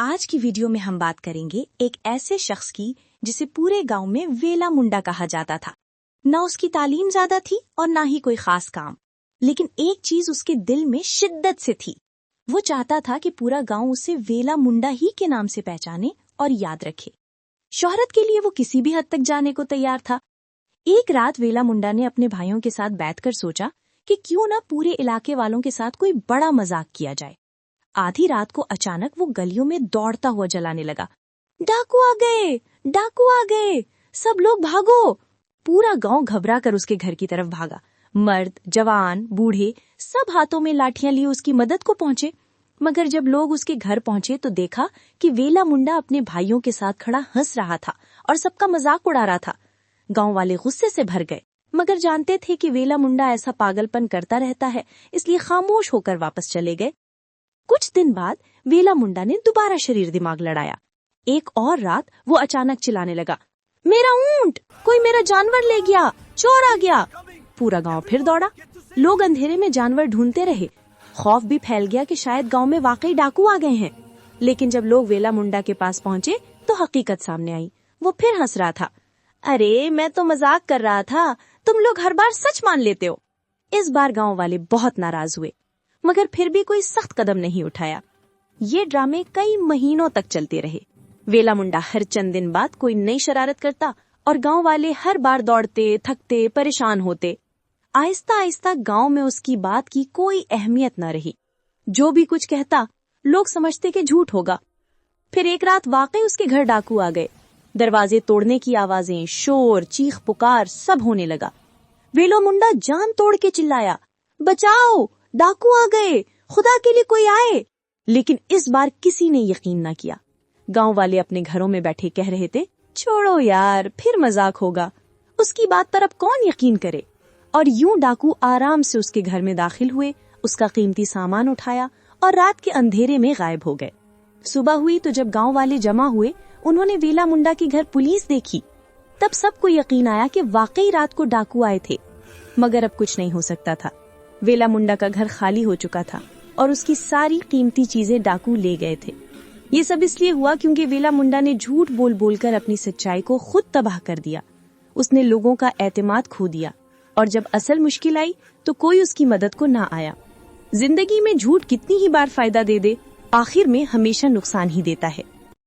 आज की वीडियो में हम बात करेंगे एक ऐसे शख्स की जिसे पूरे गांव में वेला मुंडा कहा जाता था। न उसकी तालीम ज्यादा थी और न ही कोई खास काम, लेकिन एक चीज उसके दिल में शिद्दत से थी। वो चाहता था कि पूरा गांव उसे वेला मुंडा ही के नाम से पहचाने और याद रखे। शोहरत के लिए वो किसी भी हद तक जाने को तैयार था। एक रात वेला मुंडा ने अपने भाइयों के साथ बैठकर सोचा कि क्यों न पूरे इलाके वालों के साथ कोई बड़ा मजाक किया जाए। आधी रात को अचानक वो गलियों में दौड़ता हुआ जलाने लगा। डाकू आ गए, डाकू आ गए, सब लोग भागो। पूरा गांव घबरा कर उसके घर की तरफ भागा। मर्द, जवान, बूढ़े सब हाथों में लाठियां लिए उसकी मदद को पहुंचे। मगर जब लोग उसके घर पहुंचे तो देखा कि वेला मुंडा अपने भाइयों के साथ खड़ा हंस रहा था और सबका मजाक उड़ा रहा था। गांव वाले गुस्से से भर गए, मगर जानते थे कि वेला मुंडा ऐसा पागलपन करता रहता है, इसलिए खामोश होकर वापस चले गए। कुछ दिन बाद वेला मुंडा ने दोबारा शरीर दिमाग लड़ाया। एक और रात वो अचानक चिल्लाने लगा, मेरा ऊंट, कोई मेरा जानवर ले गया, चोर आ गया। पूरा गांव फिर दौड़ा। लोग अंधेरे में जानवर ढूंढते रहे। खौफ भी फैल गया कि शायद गांव में वाकई डाकू आ गए हैं। लेकिन जब लोग वेला मुंडा के पास पहुंचे तो हकीकत सामने आई। वो फिर हंस रहा था। अरे मैं तो मजाक कर रहा था, तुम लोग हर बार सच मान लेते हो। इस बार गांव वाले बहुत नाराज हुए, मगर फिर भी कोई सख्त कदम नहीं उठाया। ये ड्रामे कई महीनों तक चलते रहे। वेला मुंडा हर चंद दिन बाद कोई नई शरारत करता और गांव वाले हर बार दौड़ते, थकते, परेशान होते। आहिस्ता आहिस्ता गांव में उसकी बात की कोई अहमियत न रही। जो भी कुछ कहता लोग समझते कि झूठ होगा। फिर एक रात वाकई उसके घर डाकू आ गए। दरवाजे तोड़ने की आवाजें, शोर, चीख पुकार सब होने लगा। वेला मुंडा जान तोड़ के चिल्लाया, बचाओ, डाकू आ गए, खुदा के लिए कोई आए। लेकिन इस बार किसी ने यकीन न किया। गांव वाले अपने घरों में बैठे कह रहे थे, छोड़ो यार, फिर मजाक होगा, उसकी बात पर अब कौन यकीन करे। और यूं डाकू आराम से उसके घर में दाखिल हुए, उसका कीमती सामान उठाया और रात के अंधेरे में गायब हो गए। सुबह हुई तो जब गांव वाले जमा हुए, उन्होंने वेला मुंडा के घर पुलिस देखी। तब सबको यकीन आया कि वाकई रात को डाकू आए थे। मगर अब कुछ नहीं हो सकता था। वेला मुंडा का घर खाली हो चुका था और उसकी सारी कीमती चीजें डाकू ले गए थे। ये सब इसलिए हुआ क्योंकि वेला मुंडा ने झूठ बोल बोलकर अपनी सच्चाई को खुद तबाह कर दिया। उसने लोगों का एतमाद खो दिया और जब असल मुश्किल आई तो कोई उसकी मदद को ना आया। जिंदगी में झूठ कितनी ही बार फायदा दे दे, आखिर में हमेशा नुकसान ही देता है।